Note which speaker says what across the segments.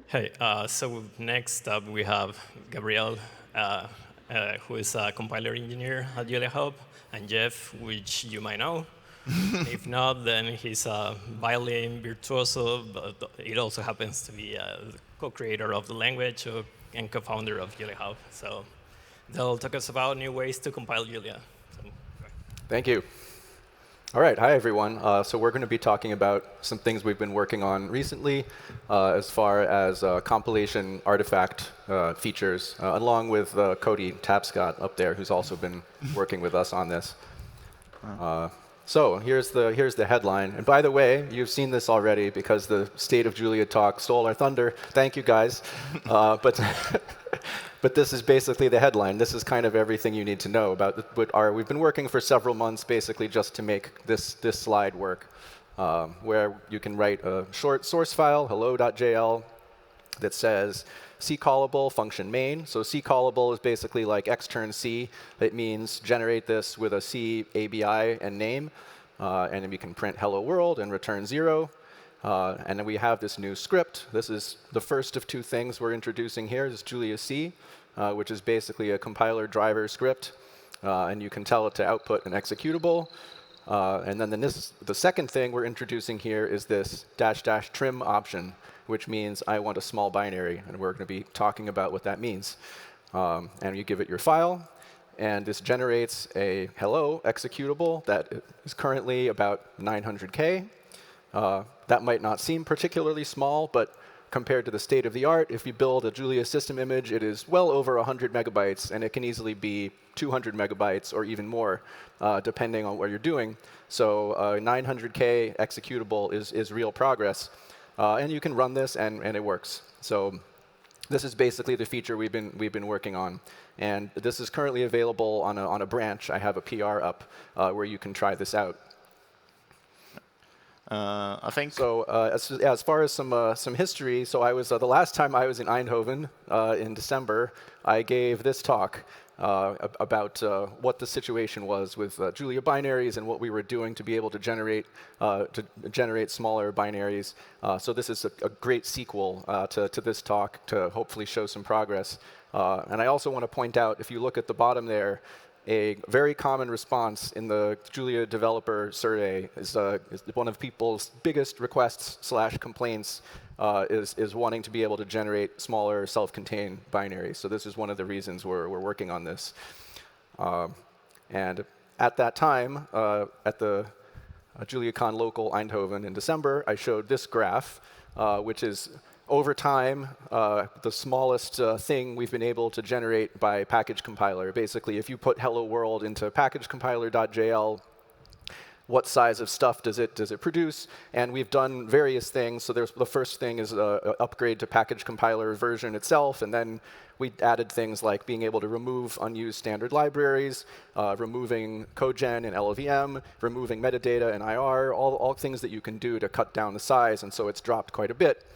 Speaker 1: Hey, so next up we have Gabriel, who is a compiler engineer at JuliaHub, and Jeff, which you might know. If not, then he's a violin virtuoso, but it also happens to be the co-creator of the language and co-founder of JuliaHub. So they'll talk us about new ways to compile Julia. So,
Speaker 2: Thank you. All right, hi everyone. So we're going to be talking about some things we've been working on recently as far as compilation artifact features, along with Cody Tapscott up there, who's also been working with us on this. So here's the headline. And by the way, you've seen this already because the State of Julia talk stole our thunder. Thank you, guys. But this is basically the headline. This is kind of everything you need to know about we've been working for several months basically just to make this slide work, where you can write a short source file, hello.jl, that says c-callable function main. So c-callable is basically like extern C. It means generate this with a C ABI and name, and then we can print hello world and return 0. And then we have this new script. This is the first of two things we're introducing here. This is juliac, which is basically a compiler driver script. And you can tell it to output an executable. And then the second thing we're introducing here is this -- trim option, which means I want a small binary. And we're going to be talking about what that means. And you give it your file. And this generates a hello executable that is currently about 900K. That might not seem particularly small, but compared to the state of the art, if you build a Julia system image, it is well over 100 megabytes, and it can easily be 200 megabytes or even more, depending on what you're doing. So 900K executable is real progress. And you can run this, and it works. So this is basically the feature we've been working on. And this is currently available on a branch. I have a PR up where you can try this out.
Speaker 3: I think
Speaker 2: so. As far as some history, so I was the last time I was in Eindhoven in December, I gave this talk about what the situation was with Julia binaries and what we were doing to be able to generate smaller binaries. So this is a great sequel to this talk to hopefully show some progress. And I also want to point out, if you look at the bottom there, a very common response in the Julia developer survey is one of people's biggest requests / complaints is wanting to be able to generate smaller self-contained binaries. So this is one of the reasons we're working on this. And at that time, at the JuliaCon local Eindhoven in December, I showed this graph, which is over time, the smallest thing we've been able to generate by package compiler. Basically, if you put hello world into packagecompiler.jl, what size of stuff does it produce? And we've done various things. So the first thing is an upgrade to package compiler version itself. And then we added things like being able to remove unused standard libraries, removing codegen and LLVM, removing metadata and IR, all things that you can do to cut down the size. And so it's dropped quite a bit.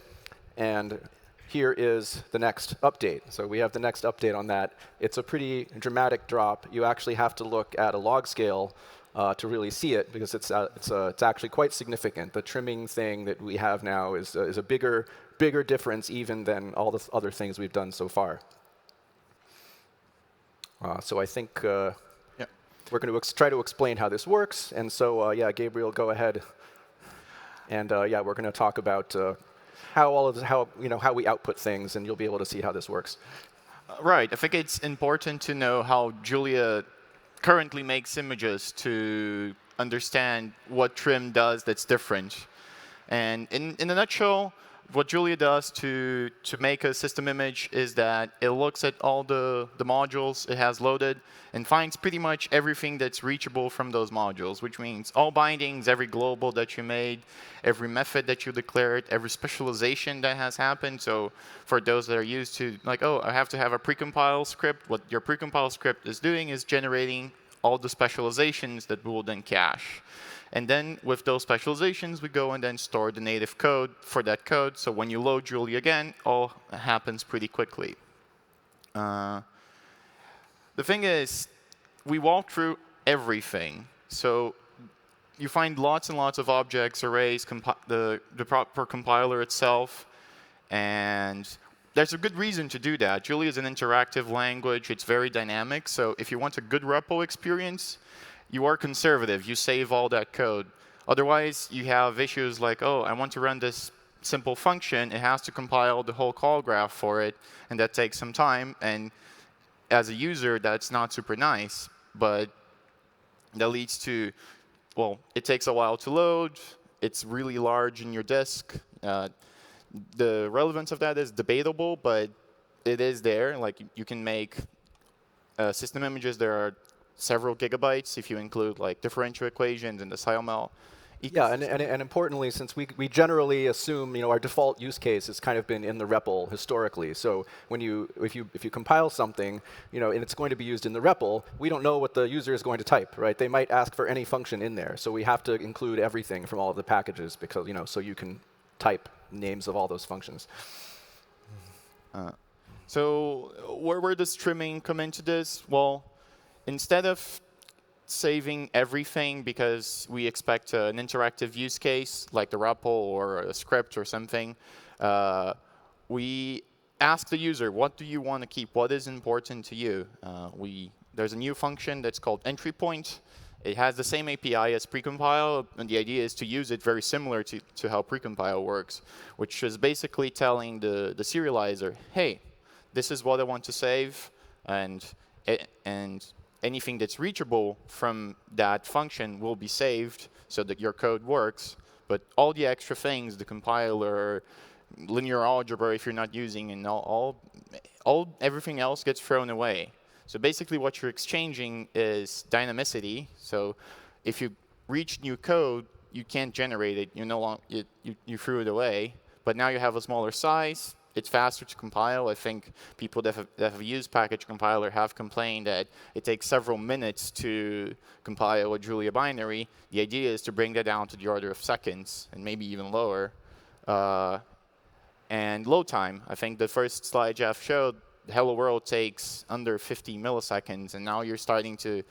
Speaker 2: And here is the next update. So we have the next update on that. It's a pretty dramatic drop. You actually have to look at a log scale to really see it, because it's actually quite significant. The trimming thing that we have now is a bigger difference even than all the other things we've done so far. So I think we're going to try to explain how this works. And so yeah, Gabriel, go ahead. And yeah, we're going to talk about how we output things, and you'll be able to see how this works.
Speaker 3: Right. I think it's important to know how Julia currently makes images to understand what trim does that's different. And in a nutshell, what Julia does to make a system image is that it looks at all the modules it has loaded and finds pretty much everything that's reachable from those modules, which means all bindings, every global that you made, every method that you declared, every specialization that has happened. So for those that are used to, like, oh, I have to have a precompile script, what your precompile script is doing is generating all the specializations that we will then cache. And then with those specializations, we go and then store the native code for that code. So when you load Julia again, all happens pretty quickly. The thing is, we walk through everything. So you find lots and lots of objects, arrays, the proper compiler itself. And there's a good reason to do that. Julia is an interactive language. It's very dynamic. So if you want a good repo experience, you are conservative. You save all that code. Otherwise, you have issues like, oh, I want to run this simple function. It has to compile the whole call graph for it, and that takes some time. And as a user, that's not super nice. But that leads to, well, it takes a while to load. It's really large in your disk. The relevance of that is debatable, but it is there. Like you can make system images that are several gigabytes if you include like differential equations and the SciML.
Speaker 2: Yeah, and importantly, since we generally assume our default use case has kind of been in the REPL historically. So when if you compile something, and it's going to be used in the REPL, we don't know what the user is going to type, right? They might ask for any function in there, so we have to include everything from all of the packages because so you can type names of all those functions.
Speaker 3: So where does trimming come into this? Well, instead of saving everything because we expect an interactive use case like the REPL or a script or something, we ask the user, what do you want to keep? What is important to you? There's a new function that's called entry point. It has the same API as precompile, and the idea is to use it very similar to how precompile works, which is basically telling the serializer, hey, this is what I want to save, and anything that's reachable from that function will be saved so that your code works. But all the extra things, the compiler, linear algebra if you're not using, and everything else gets thrown away. So basically what you're exchanging is dynamicity. So if you reach new code, you can't generate it. You threw it away. But now you have a smaller size. It's faster to compile. I think people that have used package compiler have complained that it takes several minutes to compile a Julia binary. The idea is to bring that down to the order of seconds, and maybe even lower. And load time. I think the first slide Jeff showed, Hello World takes under 50 milliseconds, and now you're starting to,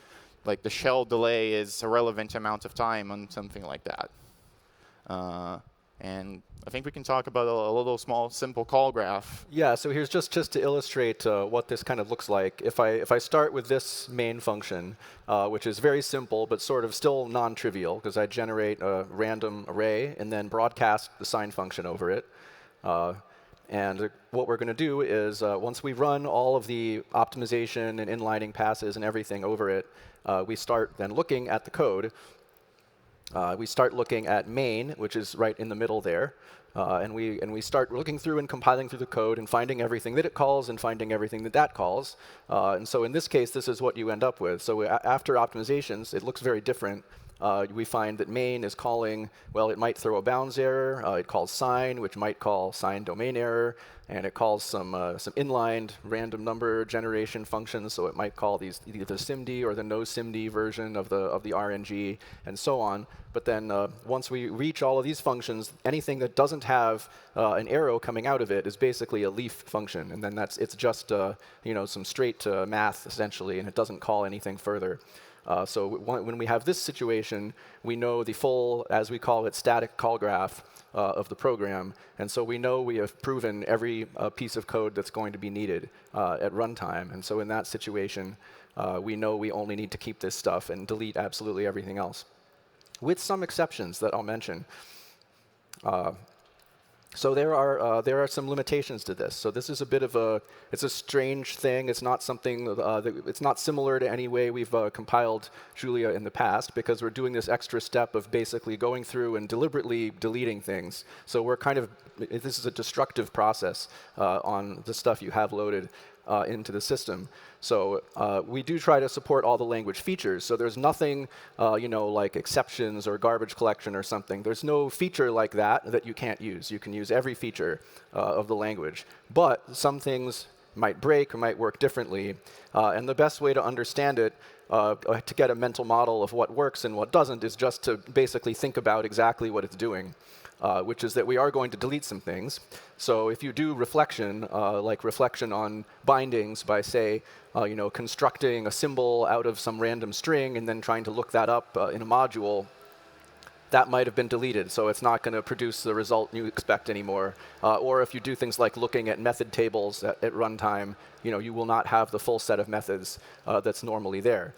Speaker 3: like the shell delay is a relevant amount of time on something like that. And I think we can talk about a little small, simple call graph.
Speaker 2: Yeah, so here's just to illustrate what this kind of looks like. If I start with this main function, which is very simple but sort of still non-trivial, because I generate a random array and then broadcast the sign function over it. And what we're going to do is once we run all of the optimization and inlining passes and everything over it, we start then looking at the code. We start looking at main, which is right in the middle there. And we start looking through and compiling through the code and finding everything that it calls and finding everything that that calls. And so in this case, this is what you end up with. So after optimizations, it looks very different. We find that main is calling, well, it might throw a bounds error. It calls sign, which might call sign domain error. And it calls some inlined random number generation functions. So it might call these either the SIMD or the no SIMD version of the RNG, and so on. But then once we reach all of these functions, anything that doesn't have an arrow coming out of it is basically a leaf function. And then it's just some straight math, essentially, and it doesn't call anything further. So when we have this situation, we know the full, as we call it, static call graph of the program. And so we know we have proven every piece of code that's going to be needed at runtime. And so in that situation, we know we only need to keep this stuff and delete absolutely everything else, with some exceptions that I'll mention. So there are some limitations to this. So this is a bit of it's a strange thing. It's not something it's not similar to any way we've compiled Julia in the past, because we're doing this extra step of basically going through and deliberately deleting things. So we're this is a destructive process on the stuff you have loaded into the system. So we do try to support all the language features. So there's nothing, like exceptions or garbage collection or something. There's no feature like that you can't use. You can use every feature of the language. But some things might break or might work differently. And the best way to understand it, to get a mental model of what works and what doesn't, is just to basically think about exactly what it's doing. Which is that we are going to delete some things. So if you do reflection, like reflection on bindings by, say, constructing a symbol out of some random string and then trying to look that up in a module, that might have been deleted, so it's not going to produce the result you expect anymore. Or if you do things like looking at method tables at runtime, you will not have the full set of methods that's normally there.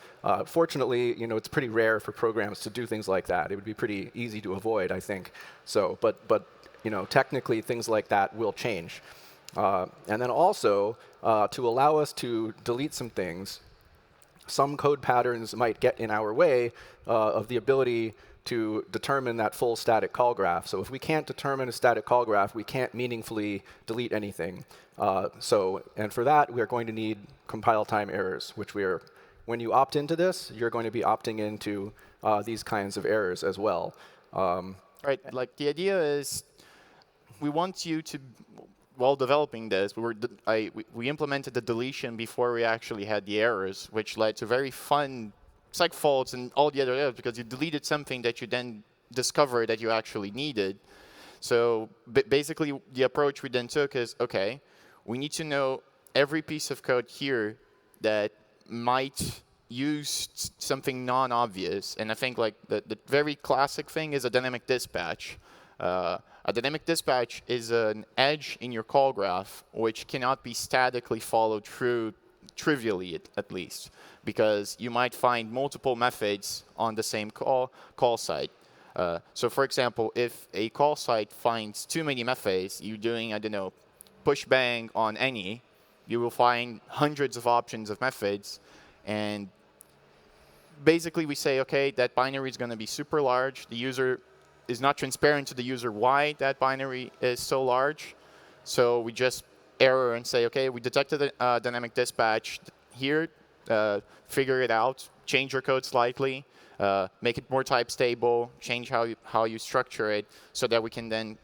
Speaker 2: Fortunately, it's pretty rare for programs to do things like that. It would be pretty easy to avoid, I think. So, but technically, things like that will change. And then also, to allow us to delete some things, some code patterns might get in our way of the ability to determine that full static call graph. So if we can't determine a static call graph, we can't meaningfully delete anything. And for that, we're going to need compile time errors, which when you opt into this, you're going to be opting into these kinds of errors as well.
Speaker 3: Right. Like the idea is, we want you to, while developing this, we implemented the deletion before we actually had the errors, which led to very fun seg faults and all the other errors, because you deleted something that you then discovered that you actually needed. So basically, the approach we then took is, OK, we need to know every piece of code here that might use something non-obvious. And I think like the very classic thing is a dynamic dispatch. A dynamic dispatch is an edge in your call graph which cannot be statically followed through, trivially at least, because you might find multiple methods on the same call site. So for example, if a call site finds too many methods, you're doing, I don't know, push bang on any, you will find hundreds of options of methods. And basically we say, OK, that binary is going to be super large. The user is not transparent to the user why that binary is so large. So we just error and say, OK, we detected a dynamic dispatch here. Figure it out. Change your code slightly. Make it more type stable. Change how you structure it so that we can then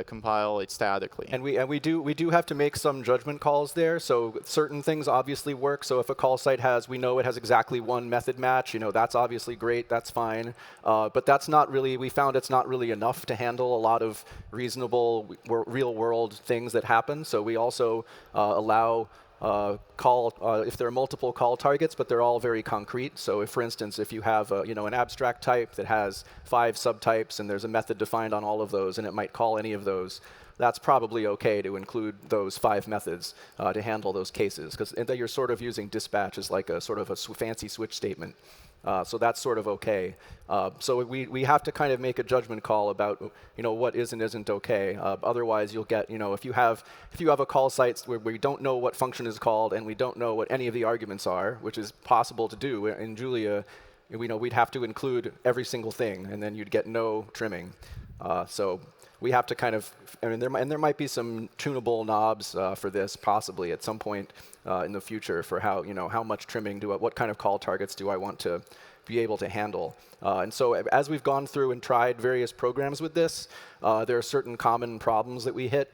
Speaker 3: compile it statically.
Speaker 2: And we do have to make some judgment calls there. So certain things obviously work. So if a call site we know it has exactly one method match, that's obviously great. That's fine. But that's not really. We found it's not really enough to handle a lot of reasonable real-world things that happen. So we also allow if there are multiple call targets, but they're all very concrete. So if, for instance, if you have an abstract type that has 5 subtypes and there's a method defined on all of those and it might call any of those, that's probably OK to include those 5 methods to handle those cases, because you're sort of using dispatch as like a sort of a fancy switch statement. So that's sort of OK. So we have to kind of make a judgment call about what is and isn't OK. Otherwise, you'll get if you have a call site where we don't know what function is called and we don't know what any of the arguments are, which is possible to do in Julia, we'd have to include every single thing, and then you'd get no trimming. So we have to kind of, there might be some tunable knobs for this possibly at some point in the future for how much trimming what kind of call targets do I want to be able to handle. And so as we've gone through and tried various programs with this, there are certain common problems that we hit.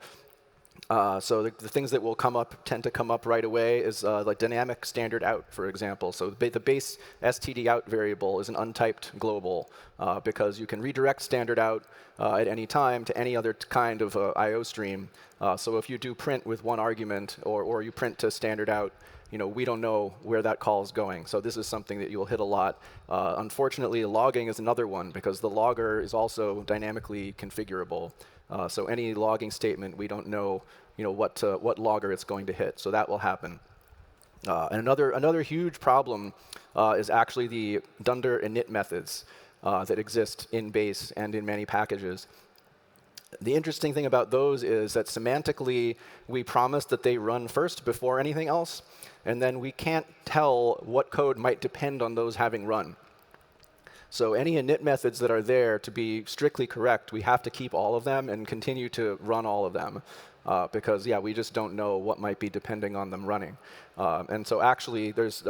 Speaker 2: So the things that will tend to come up right away is like dynamic standard out, for example. So the base std out variable is an untyped global because you can redirect standard out at any time to any other kind of I/O stream. So if you do print with one argument or you print to standard out, we don't know where that call is going. So this is something that you'll hit a lot. Unfortunately, logging is another one because the logger is also dynamically configurable. So any logging statement, we don't know, what logger it's going to hit. So that will happen. And another huge problem is actually the dunder init methods that exist in base and in many packages. The interesting thing about those is that semantically, we promise that they run first before anything else. And then we can't tell what code might depend on those having run. So any init methods that are there to be strictly correct, we have to keep all of them and continue to run all of them. Because, we just don't know what might be depending on them running. And so actually, there's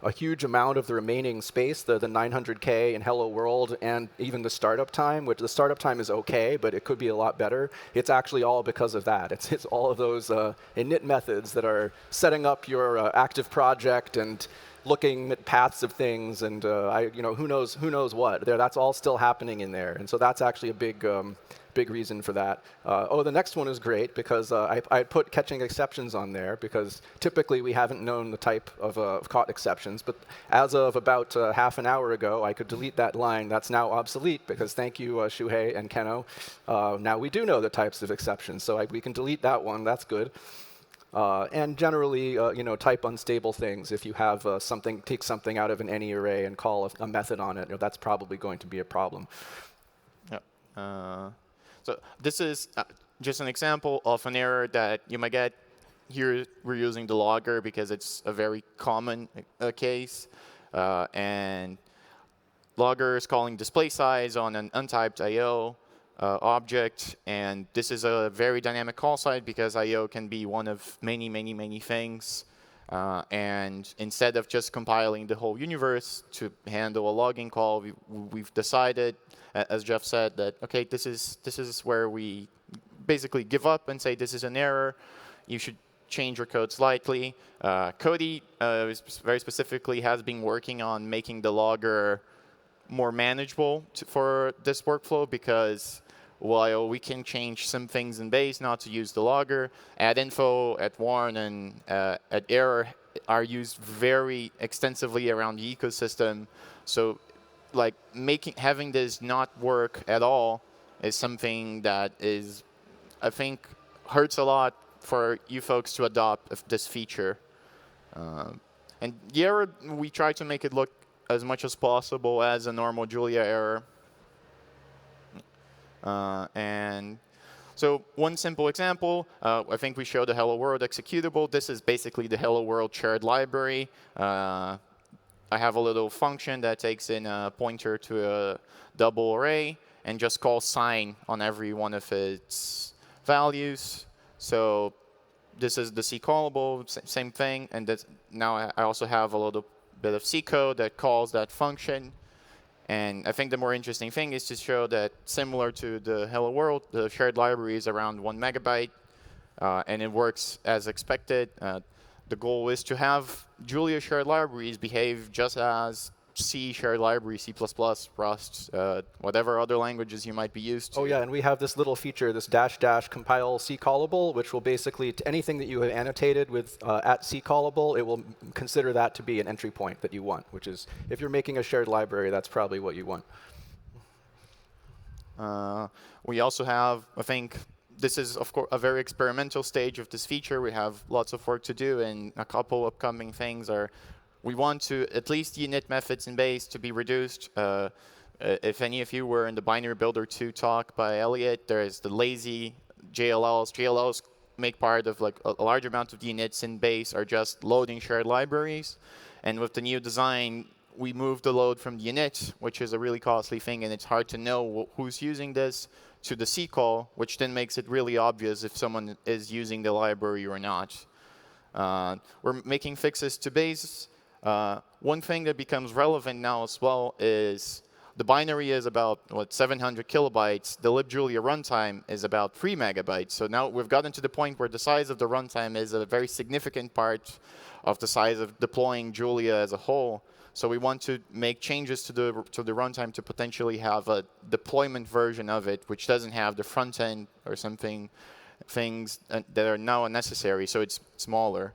Speaker 2: a huge amount of the remaining space, the 900K in Hello World, and even the startup time, which the startup time is OK, but it could be a lot better. It's actually all because of that. It's all of those init methods that are setting up your active project and looking at paths of things, and who knows what. That's all still happening in there, and so that's actually a big reason for that. The next one is great because I put catching exceptions on there because typically we haven't known the type of caught exceptions, but as of about half an hour ago, I could delete that line. That's now obsolete because thank you, Shuhei and Keno. Now we do know the types of exceptions, so we can delete that one. That's good. And generally, type unstable things. If you have take something out of an any array and call a method on it, that's probably going to be a problem.
Speaker 3: Yeah. So this is just an example of an error that you might get. Here we're using the logger because it's a very common case. And logger is calling display size on an untyped I/O object. And this is a very dynamic call site because I/O can be one of many, many, many things. And instead of just compiling the whole universe to handle a logging call, we've decided, as Jeff said, that OK, this is where we basically give up and say this is an error. You should change your code slightly. Cody very specifically has been working on making the logger more manageable for this workflow because while we can change some things in base not to use the logger, add info, add warn, and add error are used very extensively around the ecosystem. So like having this not work at all is something that is, I think, hurts a lot for you folks to adopt this feature. And the error, we try to make it look as much as possible as a normal Julia error. And so one simple example, I think we showed the hello world executable. This is basically the hello world shared library. I have a little function that takes in a pointer to a double array and just calls sign on every one of its values. So this is the C callable, same thing. And now I also have a little bit of C code that calls that function. And I think the more interesting thing is to show that similar to the hello world, the shared library is around 1 megabyte. And it works as expected. The goal is to have Julia shared libraries behave just as C shared library, C++, Rust, whatever other languages you might be used to.
Speaker 2: Oh, yeah, and we have this little feature, this -- compile C callable, which will basically, anything that you have annotated with at C callable, it will consider that to be an entry point that you want, which is, if you're making a shared library, that's probably what you want.
Speaker 3: We also have, I think, this is, of course, a very experimental stage of this feature. We have lots of work to do, and a couple upcoming things are we want to at least the init methods in base to be reduced. If any of you were in the Binary Builder 2 talk by Elliot, there is the lazy JLLs. JLLs make part of like a large amount of the inits in base are just loading shared libraries. And with the new design, we move the load from the init, which is a really costly thing, and it's hard to know who's using this, to the C call, which then makes it really obvious if someone is using the library or not. We're making fixes to base. One thing that becomes relevant now as well is the binary is about 700 kilobytes. The libjulia runtime is about 3 megabytes. So now we've gotten to the point where the size of the runtime is a very significant part of the size of deploying Julia as a whole. So we want to make changes to the runtime to potentially have a deployment version of it, which doesn't have the front end or things that are now unnecessary. So it's smaller.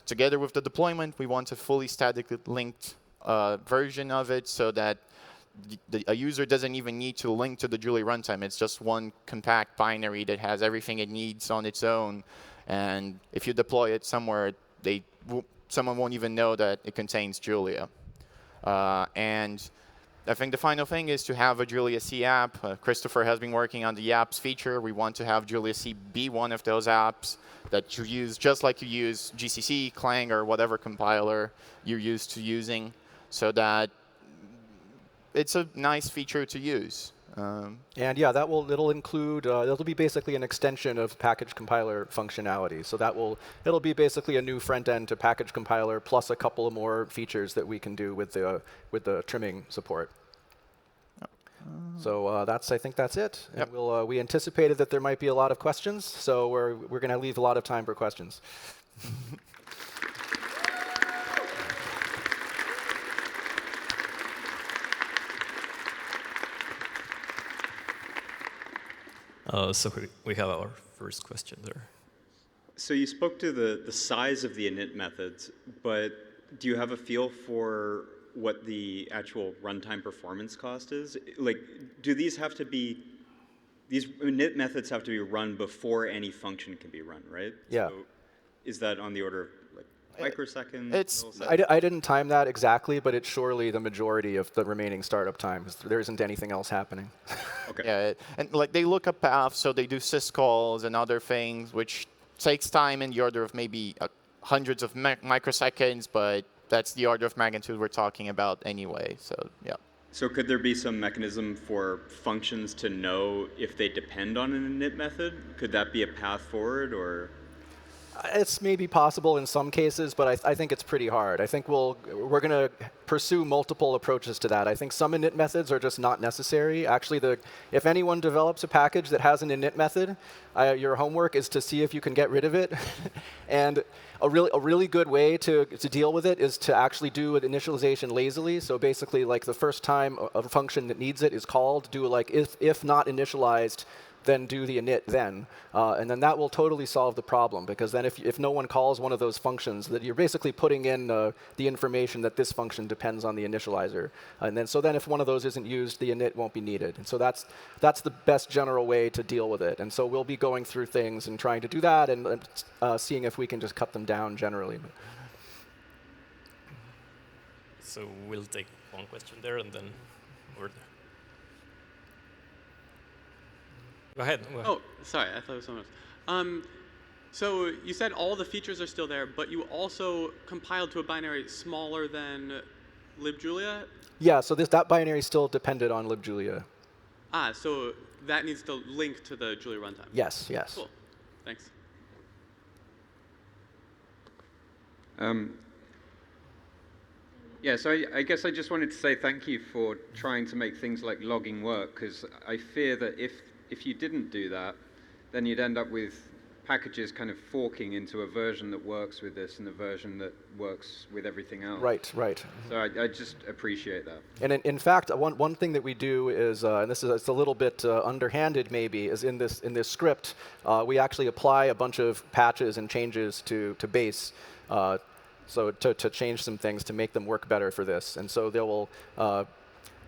Speaker 3: Together with the deployment, we want a fully statically linked version of it so that a user doesn't even need to link to the Julia runtime. It's just one compact binary that has everything it needs on its own. And if you deploy it somewhere, someone won't even know that it contains Julia. And I think the final thing is to have a Julia C app. Christopher has been working on the apps feature. We want to have Julia C be one of those apps that you use just like you use GCC, Clang, or whatever compiler you're used to using, so that it's a nice feature to use.
Speaker 2: And yeah, it'll include, it'll be basically an extension of package compiler functionality. So it'll be basically a new front end to package compiler plus a couple of more features that we can do with the trimming support. So I think that's it.
Speaker 3: Yep.
Speaker 2: And we anticipated that there might be a lot of questions, so we're going to leave a lot of time for questions.
Speaker 1: So we have our first question there.
Speaker 4: So you spoke to the size of the init methods, but do you have a feel for what the actual runtime performance cost is? Like, do these init methods have to be run before any function can be run, right?
Speaker 2: Yeah.
Speaker 4: So is that on the order of like microseconds?
Speaker 2: I didn't time that exactly, but it's surely the majority of the remaining startup time. There isn't anything else happening.
Speaker 4: Okay.
Speaker 3: Yeah, and like they look up paths, so they do syscalls and other things, which takes time in the order of maybe hundreds of microseconds, but that's the order of magnitude we're talking about anyway. So yeah.
Speaker 4: So could there be some mechanism for functions to know if they depend on an init method? Could that be a path forward, or?
Speaker 2: It's maybe possible in some cases, but I think it's pretty hard. I think we're going to pursue multiple approaches to that. I think some init methods are just not necessary. Actually, if anyone develops a package that has an init method, your homework is to see if you can get rid of it. And a really good way to deal with it is to actually do an initialization lazily. So basically, like the first time a function that needs it is called, do like if not initialized, then do the init then. And then that will totally solve the problem, because then if no one calls one of those functions, that you're basically putting in the information that this function depends on the initializer. And then so if one of those isn't used, the init won't be needed. And so that's the best general way to deal with it. And so we'll be going through things and trying to do that and seeing if we can just cut them down generally.
Speaker 1: So we'll take one question there and then over there. Go ahead.
Speaker 5: Oh, sorry, I thought it was someone else. So you said all the features are still there, but you also compiled to a binary smaller than libjulia?
Speaker 2: Yeah, so that binary still depended on libjulia.
Speaker 5: Ah, so that needs to link to the Julia runtime.
Speaker 2: Yes, yes.
Speaker 5: Cool, thanks.
Speaker 6: Yeah, so I guess I just wanted to say thank you for trying to make things like logging work, because I fear that if you didn't do that, then you'd end up with packages kind of forking into a version that works with this and a version that works with everything else.
Speaker 2: Right, right.
Speaker 6: So I just appreciate that.
Speaker 2: And in fact, one thing that we do is, and it's a little bit underhanded maybe, is in this script, we actually apply a bunch of patches and changes to base. So to change some things to make them work better for this. And so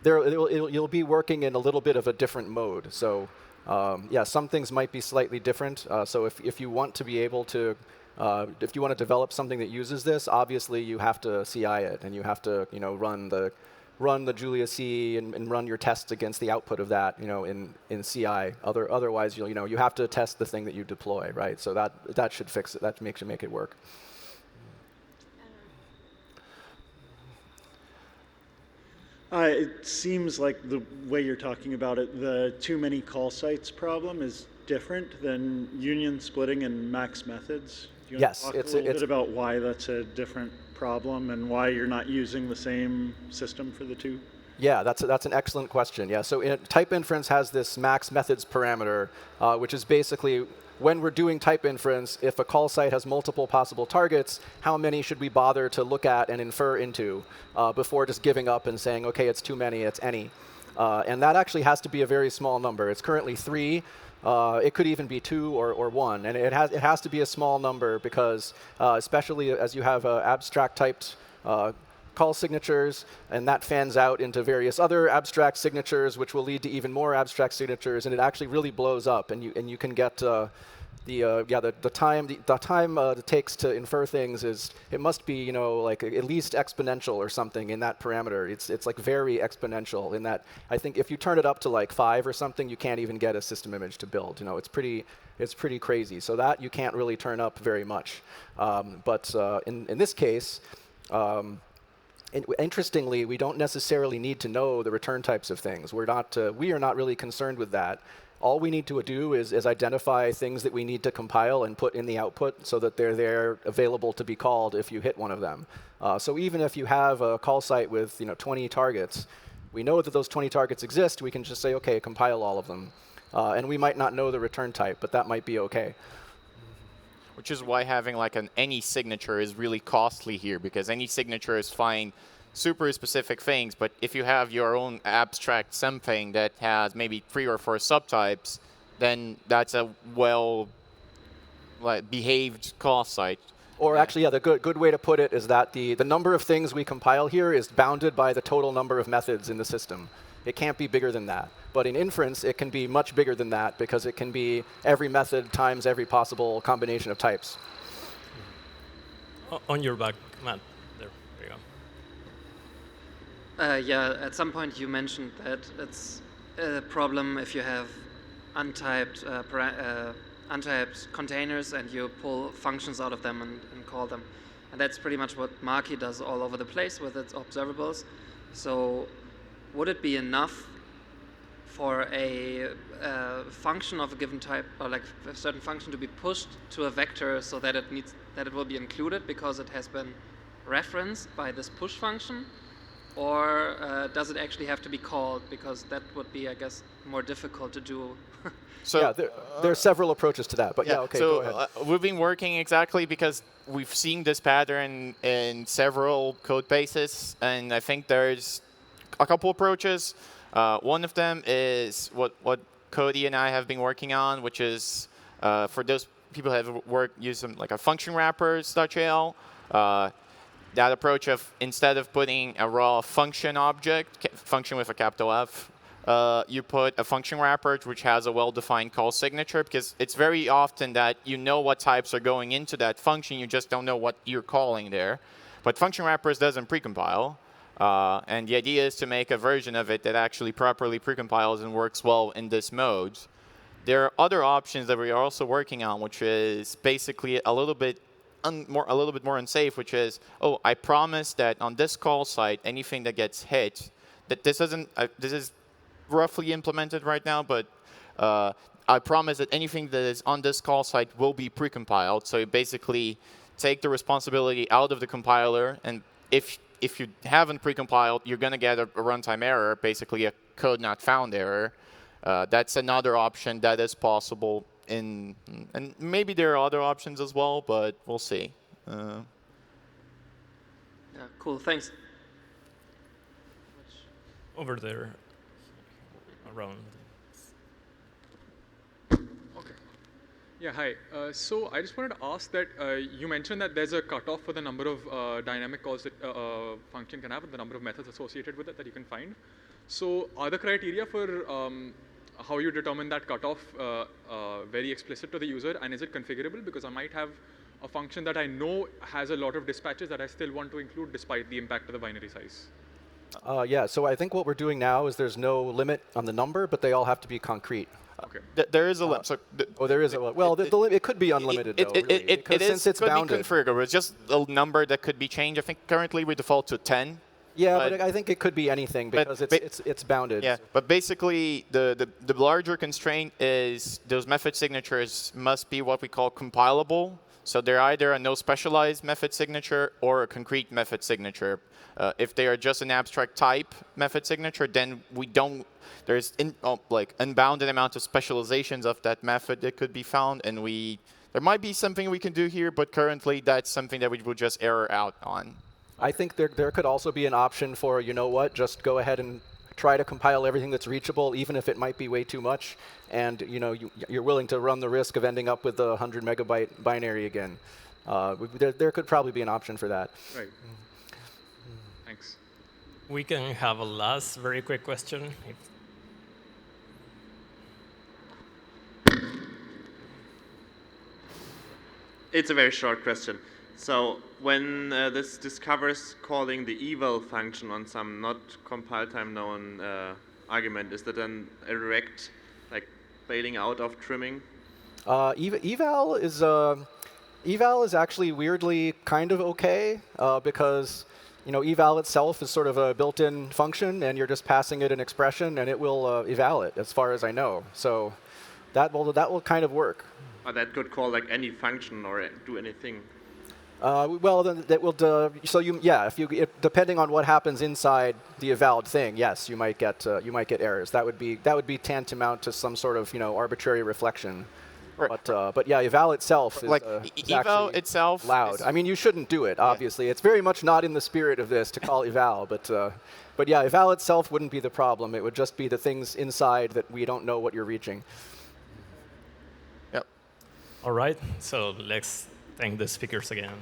Speaker 2: you'll be working in a little bit of a different mode. So yeah, some things might be slightly different. So if you want to be able to, if you want to develop something that uses this, obviously you have to CI it, and you have to run the juliac and run your tests against the output of that in CI. Otherwise you have to test the thing that you deploy, right? So that should fix it. That should make it work.
Speaker 7: It seems like the way you're talking about it, the too many call sites problem is different than union splitting and max methods. Do you want to talk a little bit about why that's a different problem and why you're not using the same system for the two?
Speaker 2: Yeah, that's an excellent question. Yeah, so type inference has this max methods parameter, which is basically when we're doing type inference, if a call site has multiple possible targets, how many should we bother to look at and infer into before just giving up and saying, OK, it's too many, it's any. And that actually has to be a very small number. It's currently 3. It could even be 2 or 1. And it has to be a small number because, especially as you have abstract typed call signatures, and that fans out into various other abstract signatures, which will lead to even more abstract signatures, and it actually really blows up, and you can get the time it takes to infer things it must be like at least exponential or something in that parameter. It's like very exponential in that I think if you turn it up to like 5 or something, you can't even get a system image to build. It's pretty crazy. So that you can't really turn up very much. But in this case. Interestingly, we don't necessarily need to know the return types of things. We are not really concerned with that. All we need to do is identify things that we need to compile and put in the output so that they're there available to be called if you hit one of them. So even if you have a call site with 20 targets, we know that those 20 targets exist. We can just say, OK, compile all of them. And we might not know the return type, but that might be OK.
Speaker 3: Which is why having like an any signature is really costly here, because any signature is fine super specific things, but if you have your own abstract something that has maybe 3 or 4 subtypes, then that's a behaved call site.
Speaker 2: Or actually, yeah, the good way to put it is that the number of things we compile here is bounded by the total number of methods in the system. It can't be bigger than that. But in inference, it can be much bigger than that because it can be every method times every possible combination of types.
Speaker 1: On your back, Matt. There you go.
Speaker 8: Yeah, at some point you mentioned that it's a problem if you have untyped untyped containers and you pull functions out of them and call them. And that's pretty much what Markey does all over the place with its observables. So would it be enough for a function of a given type, or like a certain function, to be pushed to a vector so that it will be included because it has been referenced by this push function? Or does it actually have to be called? Because that would be, I guess, more difficult to do.
Speaker 2: So yeah, there are several approaches to that. But yeah, okay,
Speaker 3: so
Speaker 2: go ahead.
Speaker 3: We've been working exactly because we've seen this pattern in several code bases, and I think there's a couple approaches. One of them is what Cody and I have been working on, which is for those people who have used some like a function wrappers.jl. That approach of instead of putting a raw function object, function with a capital F, you put a function wrapper which has a well-defined call signature, because it's very often that you know what types are going into that function, you just don't know what you're calling there. But function wrappers doesn't precompile, and the idea is to make a version of it that actually properly precompiles and works well in this mode. There are other options that we are also working on, which is basically a little bit more unsafe, which is, oh, I promise that on this call site, anything that gets hit, that this is roughly implemented right now, but I promise that anything that is on this call site will be precompiled. So you basically take the responsibility out of the compiler, and if you haven't precompiled, you're going to get a runtime error, basically a code not found error. That's another option that is possible. And maybe there are other options as well, but we'll see.
Speaker 8: Yeah, cool. Thanks.
Speaker 1: Over there, around.
Speaker 9: Okay. Yeah, hi. So I just wanted to ask that you mentioned that there's a cutoff for the number of dynamic calls that a function can have and the number of methods associated with it that you can find. So are the criteria for how you determine that cutoff very explicit to the user, and is it configurable? Because I might have a function that I know has a lot of dispatches that I still want to include despite the impact of the binary size.
Speaker 2: Yeah, so I think what we're doing now is there's no limit on the number, but they all have to be concrete.
Speaker 3: Okay. There is a limit.
Speaker 2: There is a limit. Well, it could be unlimited, though, really, since it's bounded.
Speaker 3: It could be configurable. It's just a number that could be changed. I think currently we default to 10.
Speaker 2: Yeah, but I think it could be anything because it's bounded.
Speaker 3: Yeah, but basically the larger constraint is those method signatures must be what we call compilable. So they're either a no specialized method signature or a concrete method signature. If they are just an abstract type method signature, then we don't. There's unbounded amount of specializations of that method that could be found, and there might be something we can do here, but currently that's something that we will just error out on.
Speaker 2: I think there could also be an option for, you know what, just go ahead and try to compile everything that's reachable, even if it might be way too much, and you're willing to run the risk of ending up with a 100 megabyte binary again. There could probably be an option for that.
Speaker 9: Right. Thanks.
Speaker 1: We can have a last very quick question.
Speaker 10: It's a very short question. So when this discovers calling the eval function on some not compile time known argument, is that then a direct bailing out of trimming?
Speaker 2: Eval is actually weirdly kind of okay because eval itself is sort of a built-in function, and you're just passing it an expression, and it will eval it, as far as I know. So that will kind of work.
Speaker 10: Or that could call any function or do anything.
Speaker 2: Well, then that will. Depending on what happens inside the evaled thing, yes, you might get errors. That would be tantamount to some sort of arbitrary reflection. Right. But yeah, eval itself is
Speaker 3: eval itself
Speaker 2: loud. I mean, you shouldn't do it. Obviously, it's very much not in the spirit of this to call eval. But yeah, eval itself wouldn't be the problem. It would just be the things inside that we don't know what you're reaching.
Speaker 1: All right, so let's thank the speakers again.